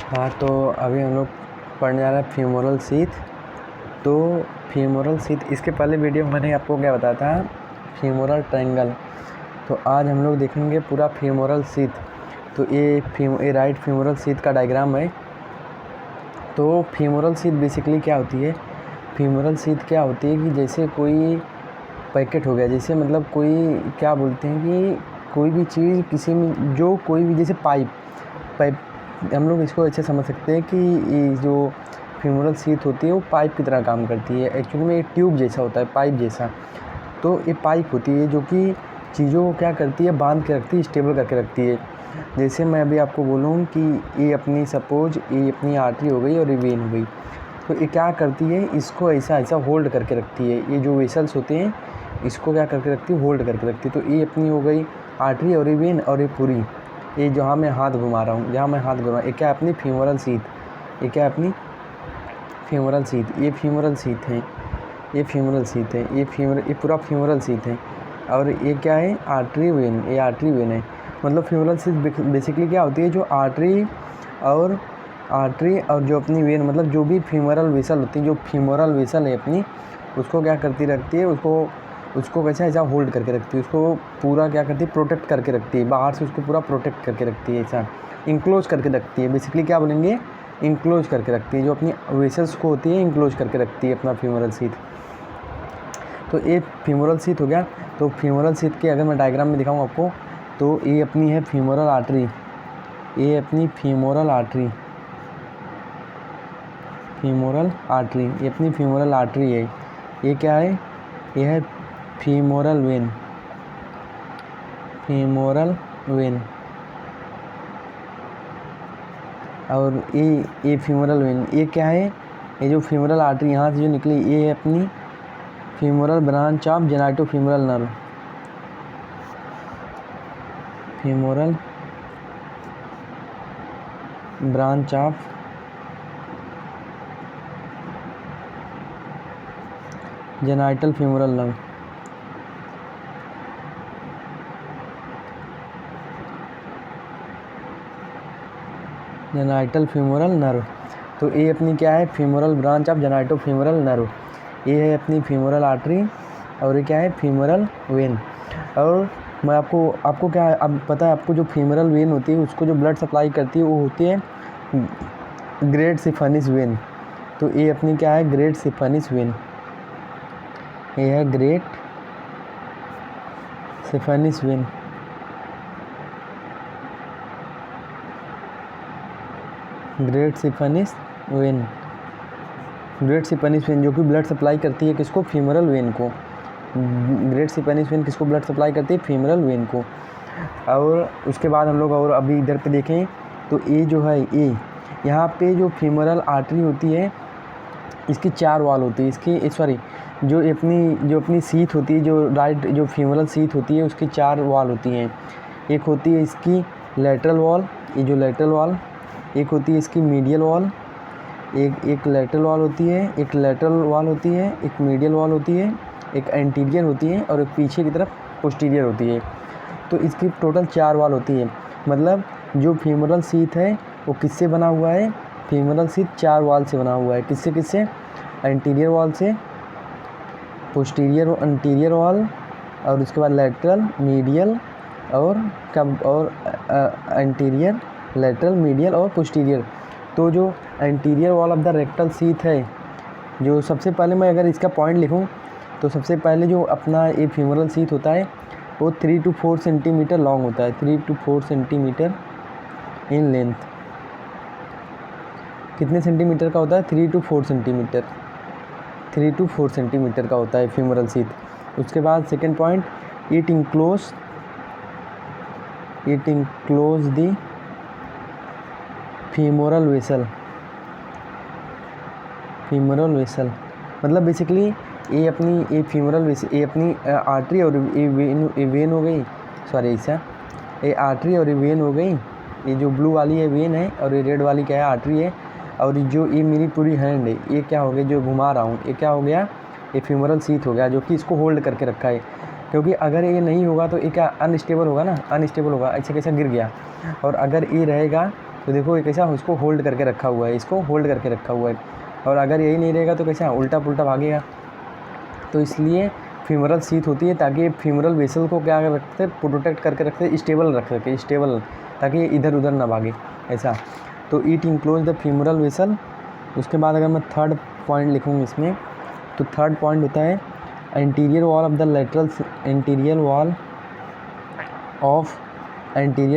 हाँ, तो अभी हम लोग पढ़ने जा रहे हैं फीमोरल शीथ। तो फीमोरल शीथ, इसके पहले वीडियो में मैंने आपको क्या बताया था, फीमोरल ट्रायंगल। तो आज हम लोग देखेंगे पूरा फीमोरल शीथ। तो ये राइट फीमोरल शीथ का डायग्राम है। तो फीमोरल शीथ बेसिकली क्या होती है, फीमोरल शीथ क्या होती है कि जैसे कोई पैकेट हो गया, जैसे मतलब कोई क्या बोलते हैं कि कोई भी चीज़ किसी में जो कोई भी जैसे पाइप हम लोग इसको ऐसे समझ सकते हैं कि ये जो फीमोरल शीथ होती है वो पाइप की तरह काम करती है। एक्चुअली में एक ट्यूब जैसा होता है, पाइप जैसा। तो ये पाइप होती है जो कि चीज़ों को क्या करती है, बांध के रखती है, स्टेबल करके रखती है। जैसे मैं अभी आपको बोलूँ कि ये अपनी सपोज ये अपनी आर्टरी हो गई और ये वेन हो गई, तो ये क्या करती है, इसको ऐसा होल्ड करके रखती है। ये जो वेसल्स होते हैं इसको क्या करके रखती है, होल्ड करके रखती है। तो ये अपनी हो गई आर्टरी और ये वेन, और ये पूरी ये जहाँ मैं हाथ घुमा रहा हूँ, जहाँ मैं हाथ घुमा, ये क्या है अपनी फीमोरल शीथ। ये क्या है अपनी फीमोरल शीथ। ये फीमोरल शीथ है, ये फीमोरल शीथ है, ये पूरा फीमोरल शीथ है। और ये क्या है, आर्टरी वेन, ये आर्टरी वेन है। मतलब फीमोरल शीथ बेसिकली क्या होती है, जो आर्टरी और जो अपनी वेन, मतलब जो भी फीमोरल वेसल होती है, जो फीमोरल वेसल है अपनी, उसको क्या करती रखती है, उसको कैसा ऐसा होल्ड करके रखती है, उसको पूरा क्या करती है, प्रोटेक्ट करके रखती है। बाहर से उसको पूरा प्रोटेक्ट करके रखती है, ऐसा इंक्लोज करके रखती है। बेसिकली क्या बोलेंगे, इंक्लोज करके रखती है। जो अपनी वेसल्स को होती है इंक्लोज करके रखती है अपना फीमोरल शीथ। तो ये फीमोरल शीथ हो गया। तो फीमोरल शीथ के अगर मैं डायग्राम में दिखाऊँ आपको, तो ये अपनी है फीमोरल आर्टरी, ये अपनी फीमोरल आर्टरी, ये अपनी फीमोरल आर्टरी है। ये क्या है, ये है फीमोरल वेन, और ये फीमोरल वेन, ये क्या है, ये जो फीमोरल आर्टरी यहाँ से जो निकली, ये है अपनी femoral branch of genitofemoral nerve, femoral branch of genital femoral nerve. Genital femoral nerve. तो ये अपनी क्या है, femoral branch of genitofemoral nerve. ये है अपनी फीमोरल आर्टरी, और ये क्या है, फीमोरल वेन। और मैं आपको क्या अब पता है, आपको जो फीमोरल वेन होती है उसको जो ब्लड सप्लाई करती है वो होती है ग्रेट सिफर्निस वेन। तो ये अपनी क्या है, ग्रेट सिफर्निस वेन, ये है ग्रेट सिफर्निस वेन। ग्रेट सिफर्निस वेन जो कि ब्लड सप्लाई करती है किसको, फीमोरल वेन को। ग्रेट सिफर्निस वेन किसको ब्लड सप्लाई करती है, फीमोरल वेन को। और उसके बाद हम लोग और अभी इधर पे देखें, तो ये जो है, ये यहाँ पे जो फीमोरल आर्टरी होती है इसकी 4 वाल होती है, इसकी सॉरी जो अपनी शीथ होती है, जो फीमोरल शीथ होती है उसकी 4 वाल होती हैं। एक होती है इसकी लेटरल वॉल, ये जो लेटरल वॉल, एक होती है इसकी मीडियल वॉल, एक लेटरल वॉल होती है, एक लेटरल वॉल होती है, एक मीडियल वॉल होती है, एक एंटीरियर होती है, और एक पीछे की तरफ पोस्टीरियर होती है। तो इसकी टोटल 4 वाल होती है। मतलब जो फीमोरल शीथ है वो किससे बना हुआ है, फीमोरल शीथ 4 वाल से बना हुआ है। किससे, एंटीरियर वॉल से, पोस्टीरियर एंटीरियर वॉल, और उसके बाद लेटरल, मीडियल, और एंटीरियर, लेटरल, मीडियल और पोस्टीरियर। तो जो anterior wall of the rectal sheath है, जो सबसे पहले मैं अगर इसका पॉइंट लिखूं, तो सबसे पहले जो अपना ये फीमोरल शीथ होता है वो 3 to 4 सेंटीमीटर लॉन्ग होता है, 3 to 4 सेंटीमीटर इन लेंथ। कितने सेंटीमीटर का होता है, 3 to 4 सेंटीमीटर, 3 to 4 सेंटीमीटर का होता है फीमोरल शीथ। उसके बाद second point, it enclose the femoral vessel. मतलब बेसिकली ये अपनी आर्टरी और ये वेन हो गई, सॉरी ऐसा, ये आर्टरी और ये वेन हो गई। ये जो ब्लू वाली है वेन है, और ये रेड वाली क्या है, आर्टरी है। और जो ये मेरी पूरी हैंड है, ये क्या हो गया, जो घुमा रहा हूँ, ये क्या हो गया, ये फीमोरल शीथ हो गया, जो कि इसको होल्ड करके रखा है। क्योंकि अगर ये नहीं होगा तो ये क्या अनस्टेबल होगा ना, अनस्टेबल होगा, ऐसे कैसे गिर गया। और अगर ये रहेगा तो देखो ये कैसा उसको होल्ड करके रखा हुआ है, इसको होल्ड करके रखा हुआ है। और अगर यही नहीं रहेगा तो कैसा उल्टा पुल्टा भागेगा। तो इसलिए फीमोरल शीथ होती है ताकि फीमोरल वेसल को क्या रखते हैं, प्रोटेक्ट करके रखते हैं, स्टेबल रख सके, स्टेबल, ताकि इधर उधर ना भागे ऐसा। तो it enclose the femoral vessel. उसके बाद अगर मैं थर्ड पॉइंट लिखूँ इसमें, तो थर्ड पॉइंट होता है anterior wall of the lateral, anterior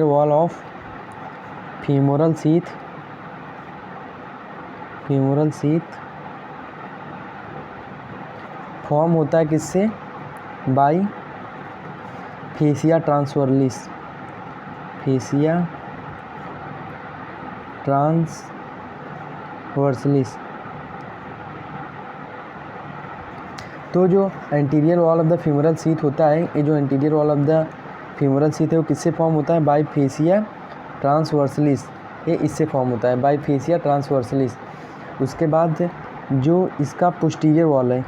wall of femoral sheath form होता है किससे, बाय फेसिया ट्रांसवर्सलिस, तो जो anterior wall of the femoral sheath होता है, ये जो anterior wall of the femoral sheath है वो किससे फॉर्म होता है, बाय फेसिया ट्रांसवर्सलिस, ये इससे फॉर्म होता है बाय फेसिया ट्रांसवर्सलिस। उसके बाद जो इसका पोस्टीरियर वॉल है,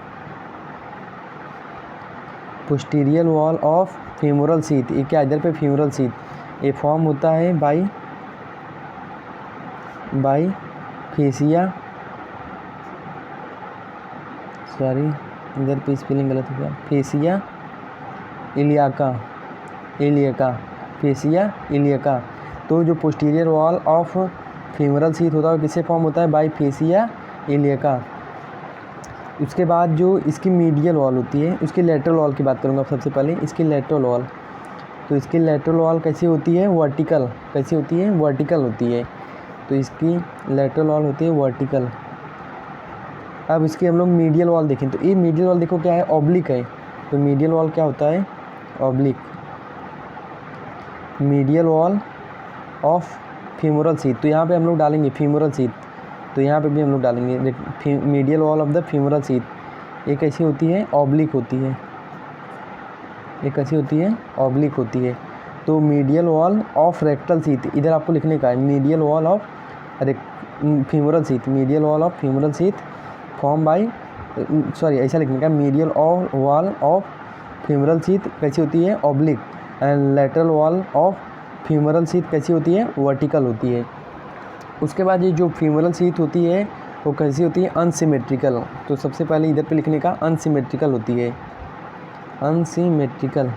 posterior wall of femoral sheath, ये क्या इधर पे फीमोरल शीथ, ये फॉर्म होता है बाय फेसिया, सॉरी इधर पे स्पेलिंग गलत हो गया, फेसिया इलियका। तो जो posterior wall of femoral sheath होता है किससे फॉर्म होता है, बाय फेसिया इलियका। उसके बाद जो इसकी मीडियल वॉल होती है, उसकी लेटरल वॉल की बात करूँगा सबसे पहले, इसकी लेटरल वॉल। तो इसकी लेटरल वॉल कैसी होती है, वर्टिकल, कैसी होती है, वर्टिकल होती है। तो इसकी लेटरल वॉल होती है वर्टिकल। अब इसकी हम लोग मीडियल वॉल देखें, तो ये मीडियल वॉल देखो क्या है, ऑब्लिक है। तो मीडियल वॉल क्या होता है, oblique, medial wall of femoral sheath. तो यहाँ पे हम लोग डालेंगे फीमोरल शीथ, तो यहाँ पे भी हम लोग डालेंगे medial wall of the femoral sheath. ये कैसी होती है, ऑब्लिक होती है, ये कैसी होती है, ऑब्लिक होती है। तो medial wall of rectal sheath, इधर आपको लिखने का है medial wall of femoral sheath, medial wall of femoral sheath form by, sorry ऐसा लिखने का, medial wall of femoral sheath कैसी होती है, oblique, and lateral wall of femoral sheath कैसी होती है, वर्टिकल होती है। उसके बाद ये जो फीमोरल शीथ होती है वो कैसी होती है, अनसिमेट्रिकल। तो सबसे पहले इधर पे लिखने का अनसिमेट्रिकल होती है, अनसिमेट्रिकल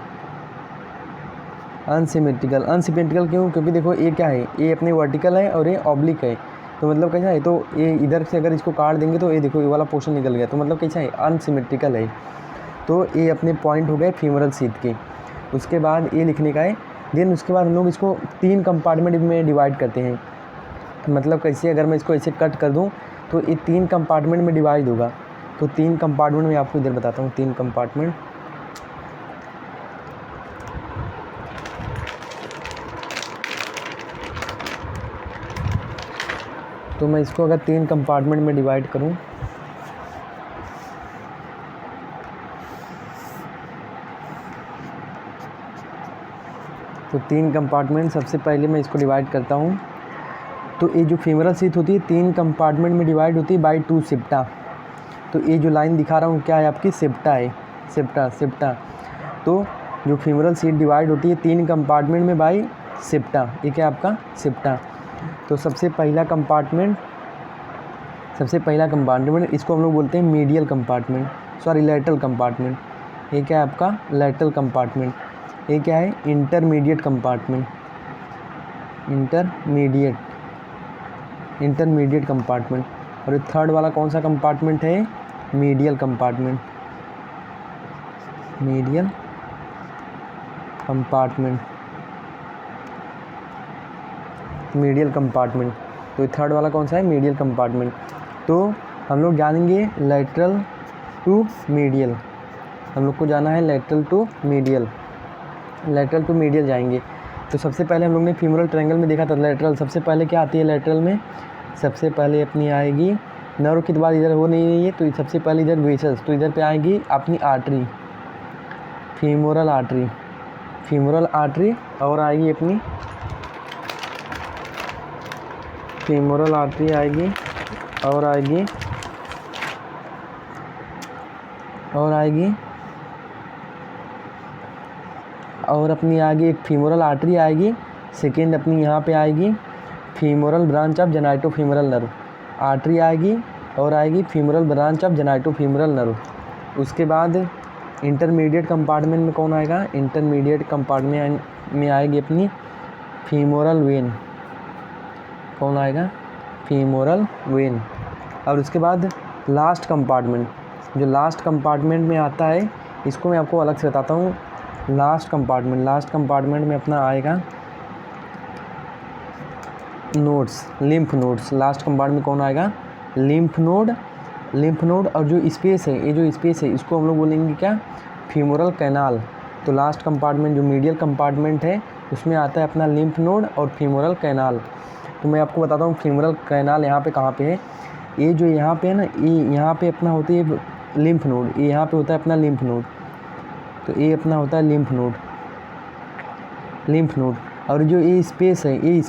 क्यों, क्योंकि देखो ये क्या है, ये अपने वर्टिकल है और ये ऑब्लिक है। तो मतलब कैसा है, तो ये इधर से अगर इसको काट देंगे तो ये देखो ये वाला पोर्शन निकल गया, तो मतलब कैसा है, अनसिमेट्रिकल है। तो ये अपने पॉइंट हो गए फीमोरल शीथ के। उसके बाद ये लिखने का है, देन उसके बाद हम लोग इसको 3 कंपार्टमेंट में डिवाइड करते हैं। मतलब कैसे, अगर मैं इसको ऐसे कट कर दूं तो ये 3 कंपार्टमेंट में डिवाइड होगा। तो 3 कंपार्टमेंट में आपको इधर बताता हूँ, 3 कंपार्टमेंट। तो मैं इसको अगर 3 कंपार्टमेंट में डिवाइड करूं, तो 3 कंपार्टमेंट सबसे पहले मैं इसको डिवाइड करता हूं। तो ये जो फीमोरल शीथ होती है 3 कंपार्टमेंट में डिवाइड होती है बाय 2 सेप्टा। तो ये जो लाइन दिखा रहा हूँ क्या है, आपकी सेप्टा है, सेप्टा। तो जो फीमोरल शीथ डिवाइड होती है 3 कंपार्टमेंट में बाय सेप्टा, ये क्या है आपका सेप्टा। तो सबसे पहला कंपार्टमेंट इसको हम लोग बोलते हैं medial compartment, sorry lateral compartment. ये क्या है आपका लेटरल कंपार्टमेंट। ये क्या है, इंटरमीडिएट कंपार्टमेंट, इंटरमीडिएट कंपार्टमेंट। और थर्ड वाला कौन सा कंपार्टमेंट है, मीडियल कंपार्टमेंट, मीडियल कंपार्टमेंट। तो थर्ड वाला कौन सा है, मीडियल कंपार्टमेंट। तो हम लोग जानेंगे लेटरल टू मीडियल, हम लोग को जाना है लेटरल टू मीडियल जाएंगे। तो सबसे पहले हम लोग ने फीमोरल ट्रायंगल में देखा था लेटरल, सबसे पहले क्या आती है लेटरल में, सबसे पहले अपनी आएगी नर्व के बाद, इधर वो नहीं है तो सबसे पहले इधर वेसल्स, तो इधर पे आएगी अपनी आर्टरी, फीमोरल आर्टरी, और आएगी अपनी फीमोरल आर्टरी आएगी, और अपनी आगे एक फीमोरल आर्टरी आएगी। सेकेंड अपनी यहाँ पे आएगी femoral branch of genitofemoral nerve, artery आएगी और आएगी femoral branch of genitofemoral nerve. उसके बाद इंटरमीडिएट कंपार्टमेंट में कौन आएगा, इंटरमीडिएट कंपार्टमेंट में आएगी अपनी फीमोरल वेन, कौन आएगा, फीमोरल वेन। और उसके बाद लास्ट कंपार्टमेंट, जो लास्ट कंपार्टमेंट में आता है इसको मैं आपको अलग से बताता हूँ। लास्ट कंपार्टमेंट में अपना आएगा nodes, lymph nodes. Last compartment में कौन आएगा, लिम्फ नोड और जो स्पेस है, ये जो स्पेस है इसको हम लोग बोलेंगे क्या, फीमोरल कैनाल। तो लास्ट कंपार्टमेंट जो मीडियल कंपार्टमेंट है उसमें आता है अपना लिम्फ नोड और फीमोरल कैनाल। तो मैं आपको बताता हूँ फीमोरल कैनाल यहाँ पे कहाँ पे है। ये जो यहाँ पे है ना, ये यहाँ पे अपना होती है लिम्फ नोड, ये यहाँ पे होता है अपना लिम्फ नोड। तो ये अपना होता है लिम्फ नोड। और जो ये स्पेस है, ये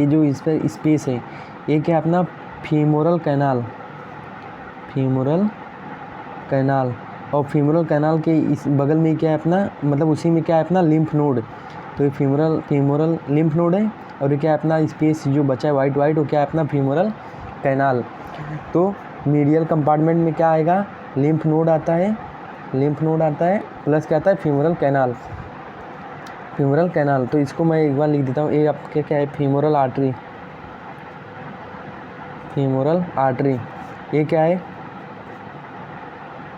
जो स्पेस है ये क्या है अपना फीमोरल कैनाल। और फीमोरल कैनाल के इस बगल में क्या है अपना, मतलब उसी में क्या है अपना लिम्फ नोड। तो ये फीमोरल लिम्फ नोड है और ये क्या है अपना स्पेस जो बचा है वाइट वो क्या है अपना फीमोरल कैनाल। तो मीडियल कंपार्टमेंट में क्या आएगा, लिम्फ नोड आता है प्लस क्या आता है फीमोरल कैनाल। तो इसको मैं एक बार लिख देता हूँ। ये आपके क्या है, फीमोरल आर्टरी। ये क्या है,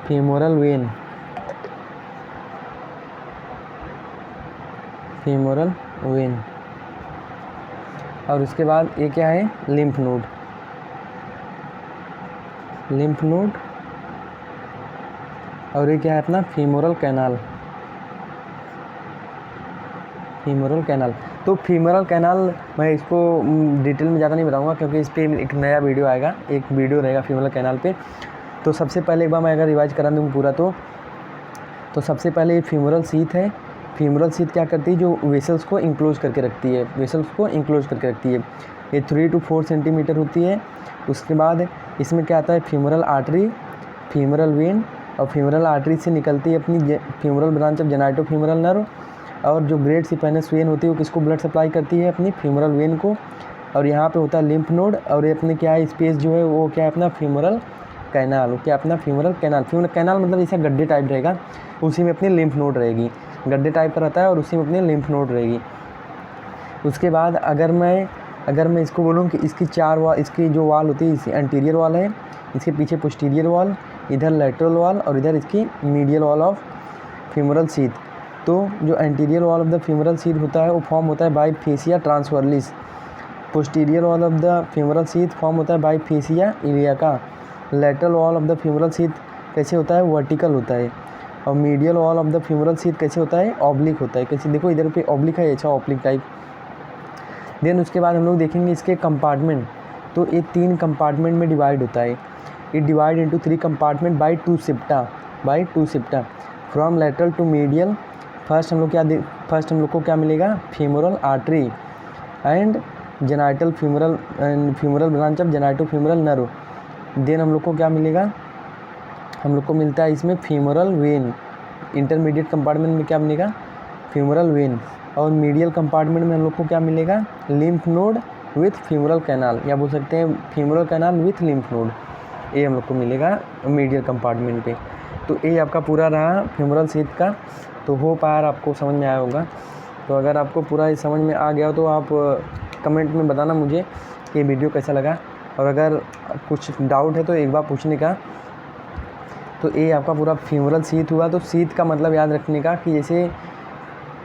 फीमोरल वेन। और उसके बाद ये क्या है, लिम्फ नोड और ये क्या है अपना फीमोरल कैनाल। तो फीमोरल कैनाल मैं इसको डिटेल में ज़्यादा नहीं बताऊंगा क्योंकि इस पर एक नया वीडियो आएगा, एक वीडियो रहेगा फीमोरल कैनाल पे। तो सबसे पहले एक बार मैं अगर रिवाइज करा दूँ पूरा तो सबसे पहले ये फीमोरल शीथ है। फीमोरल शीथ क्या करती है, जो वेसल्स को इंक्लोज करके रखती है, ये 3 to 4 सेंटीमीटर होती है। उसके बाद इसमें क्या आता है, फीमोरल आर्टरी, फीमोरल वेन, और फीमोरल आर्टरी से निकलती है अपनी femoral branch of genitofemoral nerve. और जो ग्रेट सिपेनस वेन होती है वो किसको ब्लड सप्लाई करती है, अपनी फीमोरल वेन को। और यहाँ पे होता है लिम्फ नोड और ये अपने क्या है स्पेस जो है वो क्या है अपना फीमोरल कैनाल, क्या अपना फीमोरल कैनाल मतलब ऐसा गड्ढे टाइप रहेगा, उसी में अपनी लिम्फ नोड रहेगी, गड्ढे टाइप का रहता है और उसी में अपनी लिम्फ नोड रहेगी। उसके बाद अगर मैं इसको बोलूँ कि इसकी इसकी जो वाल होती है, इसकी एंटीरियर वाल है, इसके पीछे पोस्टीरियर वाल, इधर लैटरल वाल और इधर इसकी medial wall of femoral sheath. तो जो anterior wall of the femoral sheath होता है वो फॉर्म होता है by fascia transversalis. Posterior wall of the femoral sheath form होता है by fascia iliaca. Lateral wall of the femoral sheath कैसे होता है, वर्टिकल होता है। और medial wall of the femoral sheath कैसे होता है, ऑब्लिक होता है। कैसे देखो इधर पे ऑब्लिक है, अच्छा ऑब्लिक टाइप। देन उसके बाद हम लोग देखेंगे इसके कंपार्टमेंट। तो ये 3 कंपार्टमेंट में डिवाइड होता है। It divide into 3 compartment by 2 septa from lateral to medial. First हम लोग को क्या मिलेगा, femoral artery and femoral branch of genitofemoral nerve. Then हम लोग को क्या मिलेगा, हम लोग को मिलता है इसमें फीमोरल वेन। इंटरमीडिएट कंपार्टमेंट में क्या मिलेगा, फीमोरल वेन। और मीडियल कंपार्टमेंट में हम लोग को क्या मिलेगा, lymph node with femoral canal, या बोल सकते हैं femoral canal with lymph node, ये हम लोग को मिलेगा मीडियल कंपार्टमेंट पे। तो ये आपका पूरा रहा फीमोरल शीथ का। तो हो पार आपको समझ में आया होगा। तो अगर आपको पूरा ये समझ में आ गया हो तो आप कमेंट में बताना मुझे कि ये वीडियो कैसा लगा, और अगर कुछ डाउट है तो एक बार पूछने का। तो ये आपका पूरा फीमोरल शीथ हुआ। तो शीथ का मतलब याद रखने का कि जैसे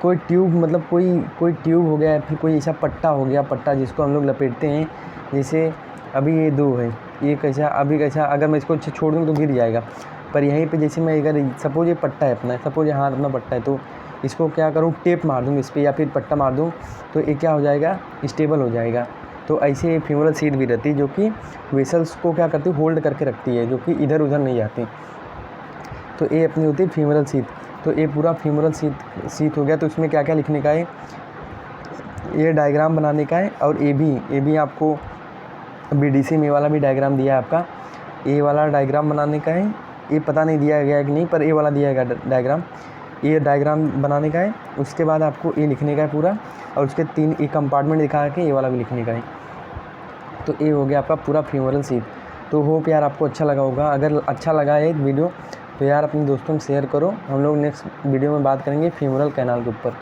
कोई ट्यूब, मतलब कोई ट्यूब हो गया, फिर कोई ऐसा पट्टा हो गया, पट्टा जिसको हम लोग लपेटते हैं। जैसे अभी ये 2 है, ये कैसा, अभी कैसा, अगर मैं इसको छोड़ दूँ तो गिर जाएगा। पर यहीं पे जैसे मैं अगर सपोज ये पट्टा है अपना, सपोज यहाँ अपना पट्टा है, तो इसको क्या करूँ, टेप मार दूँ इस पर या फिर पट्टा मार दूँ तो ये क्या हो जाएगा, स्टेबल हो जाएगा। तो ऐसे फीमोरल शीथ भी रहती है जो कि वेसल्स को क्या करती है, होल्ड करके रखती है, जो कि इधर उधर नहीं जाती। तो ये अपनी होती है फीमोरल शीथ। तो ये पूरा फीमोरल शीथ हो गया। तो इसमें क्या क्या लिखने का है, ये डायग्राम बनाने का है। और ये भी आपको BDC में वाला भी डायग्राम दिया है आपका, ये वाला डायग्राम बनाने का है। ये पता नहीं दिया गया है कि नहीं, पर ये वाला दिया गया डायग्राम। ये डायग्राम बनाने का है। उसके बाद आपको ये लिखने का है पूरा, और उसके 3 ये कंपार्टमेंट दिखा के ये वाला भी लिखने का है। तो ये हो गया आपका पूरा फ्यूमरल सीट। तो होप यार आपको अच्छा लगा होगा। अगर अच्छा लगा है वीडियो तो यार अपने दोस्तों में शेयर करो। हम लोग नेक्स्ट वीडियो में बात करेंगे फ्यूमरल कैनाल के ऊपर।